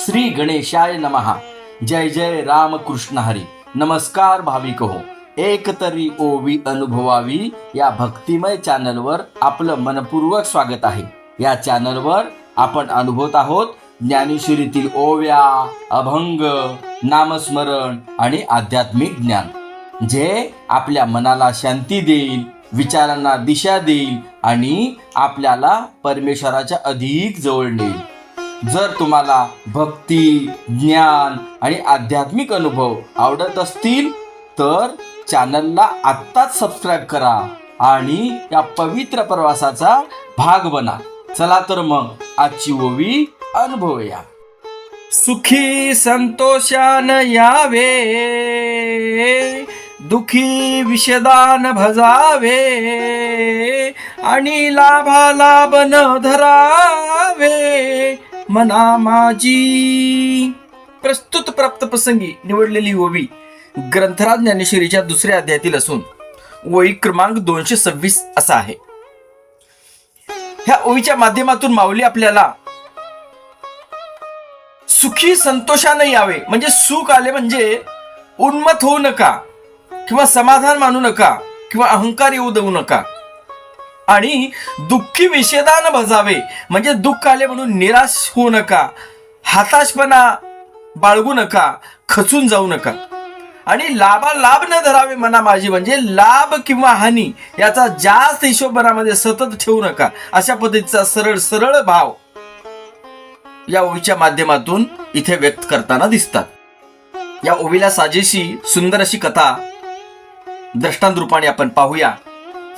श्री गणेशाय नमः. जय जय रामकृष्ण हरी. नमस्कार भाविक हो. एक तरी ओवी अनुभवावी या भक्तिमय चॅनलवर आपलं मनपूर्वक स्वागत आहे. या चॅनलवर आपण अनुभवत आहोत ज्ञानेश्वरीतील ओव्या, अभंग, नामस्मरण आणि आध्यात्मिक ज्ञान, जे आपल्या मनाला शांती देईल, विचारांना दिशा देईल आणि आपल्याला परमेश्वराच्या अधिक जवळ नेईल. जर तुम्हाला भक्ती, ज्ञान आणि आध्यात्मिक अनुभव आवडत असतील तर चॅनलला आत्ताच सबस्क्राईब करा आणि या पवित्र प्रवासाचा भाग बना. चला तर मग आजची ओवी अनुभवूया. सुखी संतोषान यावे, दुखी विषदान भजावे, आणि लाभा लाभ न धरावे मना माझी. प्रस्तुत प्राप्त प्रसंगी निवडलेली ओवी ग्रंथराज ज्ञानेश्वरीच्या दुसऱ्या अध्यायातील असून ओवी क्रमांक 226 असा आहे. ह्या ओवीच्या माध्यमातून माऊली आपल्याला सुखी संतोषाने यावे, म्हणजे सुख आले म्हणजे उन्मत्त होऊ नका किंवा समाधान मानू नका किंवा अहंकार येऊ देऊ नका, आणि दुःखी विषेदान भजावे म्हणजे दुःख आले म्हणून निराश होऊ नका, हताशपणा बाळगू नका, खचून जाऊ नका, आणि लाभा लाभ न धरावे मना माझी म्हणजे लाभ किंवा हानी याचा जास्त हिशोब मनामध्ये सतत ठेवू नका. अशा पद्धतीचा सरळ सरळ भाव या ओवीच्या माध्यमातून इथे व्यक्त करताना दिसतात. या ओवीला साजेशी सुंदर अशी कथा दृष्टांत रूपाने आपण पाहूया.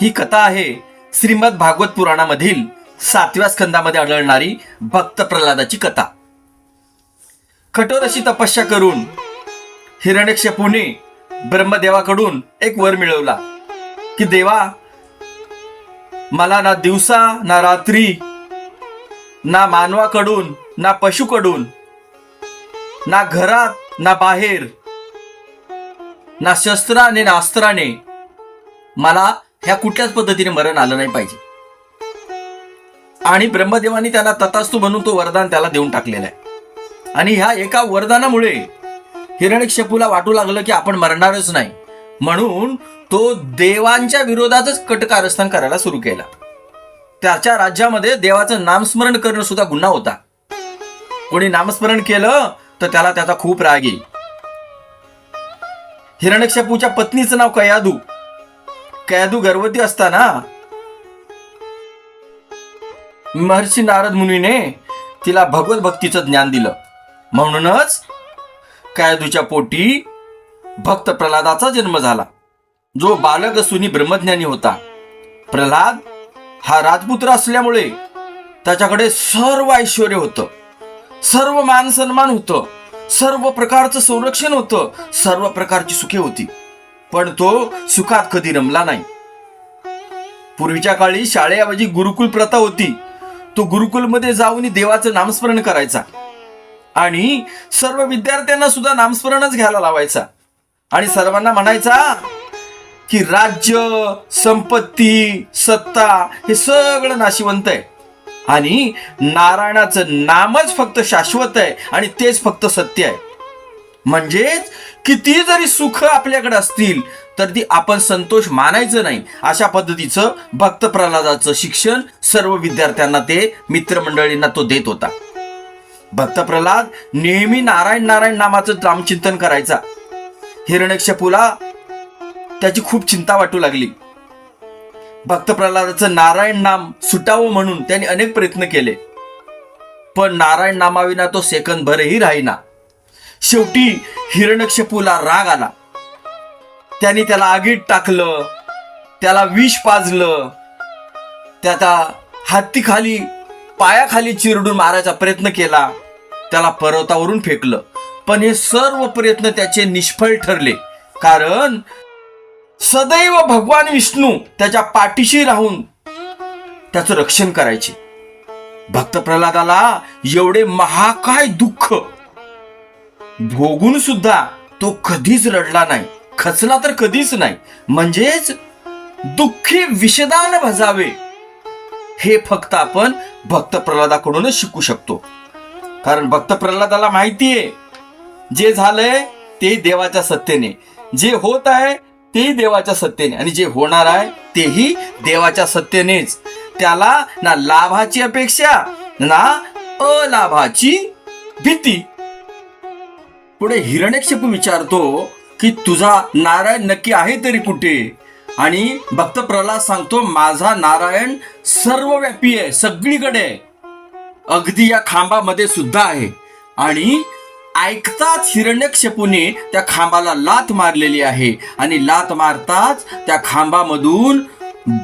ही कथा आहे श्रीमद भागवत पुराणामधील 7व्या स्कंदामध्ये आढळणारी भक्त प्रल्हादाची कथा. कठोर अशी तपस्या करून हिरण्यकश्यपूने ब्रह्मदेवाकडून एक वर मिळवला की देवा, मला ना दिवसा ना रात्री, ना मानवाकडून ना पशुकडून, ना घरात ना बाहेर, ना शस्त्राने ना अस्त्राने मला ह्या कुठल्याच पद्धतीने मरण आलं नाही पाहिजे. आणि ब्रह्मदेवानी त्याला तथास्तु म्हणून तो वरदान त्याला देऊन टाकलेला आहे. आणि ह्या एका वरदानामुळे हिरण्यकश्यपूला वाटू लागलं की आपण मरणारच नाही, म्हणून तो देवांच्या विरोधातच कटकारस्थान करायला सुरू केला. त्याच्या राज्यामध्ये देवाचं नामस्मरण करणं सुद्धा गुन्हा होता. कोणी नामस्मरण केलं तर त्याला त्याचा खूप राग येईल. हिरण्यकश्यपूच्या पत्नीचं नाव कयादू. कयादू गर्भवती असताना महर्षी नारद मुनीने तिला भगवत भक्तीचं ज्ञान दिलं. म्हणूनच कयादूच्या पोटी भक्त प्रल्हादाचा जन्म झाला, जो बालक असून ब्रह्मज्ञानी होता. प्रल्हाद हा राजपुत्र असल्यामुळे त्याच्याकडे सर्व ऐश्वर्य होतं, सर्व मान सन्मान होतं, सर्व प्रकारचं संरक्षण होतं, सर्व प्रकारची सुखे होती. पण तो सुखात कधी रमला नाही. पूर्वीच्या काळी शाळेऐवजी गुरुकुल प्रथा होती. तो गुरुकुलमध्ये जाऊन देवाचं नामस्मरण करायचा आणि सर्व विद्यार्थ्यांना सुद्धा नामस्मरणच घ्यायला लावायचा आणि सर्वांना म्हणायचा की राज्य, संपत्ती, सत्ता हे सगळं नाशिवंत आहे आणि नारायणाचं नामच फक्त शाश्वत आहे आणि तेच फक्त सत्य आहे. म्हणजेच किती जरी सुख आपल्याकडे असतील तर ती आपण संतोष मानायचं नाही. अशा पद्धतीचं भक्त प्रल्हादाचं शिक्षण सर्व विद्यार्थ्यांना, ते मित्रमंडळींना तो देत होता. भक्त प्रल्हाद नेहमी नारायण नारायण नामाचं नामचिंतन करायचा. हिरण्यकश्यपूला त्याची खूप चिंता वाटू लागली. भक्त प्रल्हादाचं नारायण नाम सुटावं म्हणून त्यांनी अनेक प्रयत्न केले, पण नारायण नामाविना तो सेकंदभरही राहीना. शेवटी हिरण्यकश्यपूला राग आला. त्यांनी त्याला आगीत टाकलं, त्याला विष पाजलं, त्याचा हातीखाली पायाखाली चिरडून मारायचा प्रयत्न केला, त्याला पर्वतावरून फेकलं. पण हे सर्व प्रयत्न त्याचे निष्फळ ठरले, कारण सदैव भगवान विष्णू त्याच्या पाठीशी राहून त्याचं रक्षण करायचे. भक्त प्रल्हादाला एवढे महाकाय दुःख भोगून सुद्धा तो कधीच रडला नाही, खचला तर कधीच नाही. म्हणजेच दुःखी विषदान भजावे हे फक्त आपण भक्त प्रल्हादाकडूनच शिकू शकतो. कारण भक्त प्रल्हादाला माहितीये जे झालंय ते देवाच्या सत्तेने, जे होत आहे तेही देवाच्या सत्तेने, आणि जे होणार आहे तेही देवाच्या सत्तेनेच. त्याला ना लाभाची अपेक्षा ना अलाभाची भीती. पुढे हिरण्यकशिपू विचारतो की तुझा नारायण नक्की आहे तरी कुठे? आणि भक्त प्रल्हाद सांगतो माझा नारायण सर्वव्यापी आहे, सगळीकडे आहे, अगदी या खांबामध्ये सुद्धा आहे. आणि ऐकताच हिरण्यकशिपूने त्या खांबाला लाथ मारलेली आहे, आणि लाथ मारताच त्या खांबामधून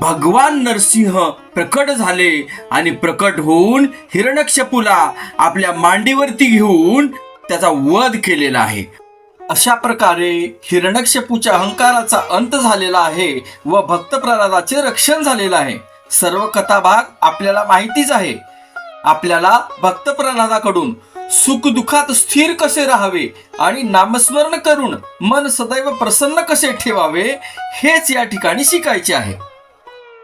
भगवान नरसिंह प्रकट झाले, आणि प्रकट होऊन हिरण्यकशिपूला आपल्या मांडीवरती घेऊन त्याचा वध केलेला आहे. अशा प्रकारे हिरण्यकशिपूच्या अहंकाराचा अंत झालेला आहे व भक्त प्रल्हादाचे रक्षण झालेलं आहे. सर्व कथाभाग आपल्याला माहितीच आहे. आपल्याला भक्त प्रल्हादाकडून सुख दुःखात स्थिर कसे राहावे आणि नामस्मरण करून मन सदैव प्रसन्न कसे ठेवावे हेच या ठिकाणी शिकायचे आहे.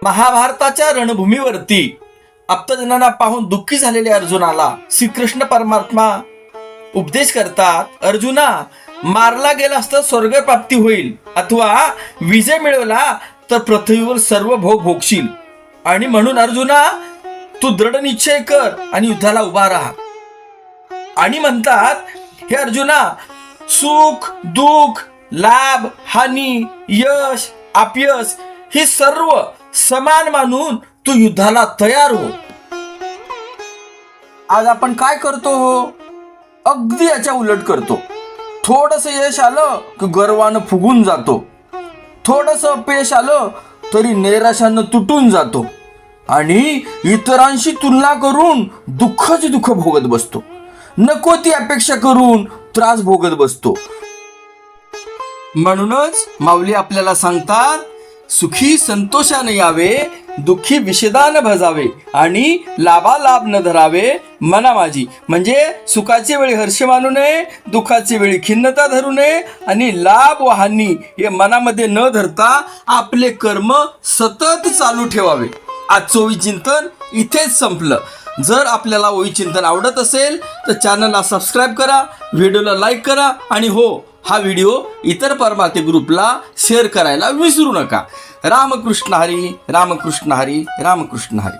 महाभारताच्या रणभूमीवरती आप्तजनांना पाहून दुःखी झालेल्या अर्जुनाला श्रीकृष्ण परमात्मा उपदेश करतात, अर्जुना, मारला गेला तर स्वर्ग प्राप्ती होईल, अथवा विजय मिळवला तर पृथ्वीवर सर्व भोग भोगशील, आणि म्हणून अर्जुना तू दृढ निश्चय कर आणि युद्धाला उभा राहा. आणि म्हणतात, हे अर्जुना, सुख दुःख, लाभ हानी, यश अपयश हे सर्व समान मानून तू युद्धाला तयार हो. आज आपण काय करतो हो? अगदी याच्या उलट करतो. थोडंसं यश आलं की गर्वानं फुगून जातो, थोडंसं अपयश आलं तरी नैराश्यानं तुटून जातो, आणि इतरांशी तुलना करून दुःखाची दुःख भोगत बसतो, नको ती अपेक्षा करून त्रास भोगत बसतो. म्हणूनच माऊली आपल्याला सांगतात, सुखी संतोषाने यावे, दुःखी विषादान भजावे, आणि लाभालाभ न धरावे मना माझी. म्हणजे सुखाची वेळी हर्ष मानू नये, दुःखाची वेळी खिन्नता धरू नये, आणि लाभ व हानी हे मनामध्ये न धरता आपले कर्म सतत चालू ठेवावे. आजचं ओवी चिंतन इथेच संपलं. जर आपल्याला ओवी चिंतन आवडत असेल तर चॅनलला सबस्क्राईब करा, व्हिडिओला लाईक करा, आणि हो, हा व्हिडिओ इतर परमार्थ ग्रुपला शेअर करायला विसरू नका. रामकृष्ण हरी, रामकृष्ण हरी, रामकृष्ण हरी.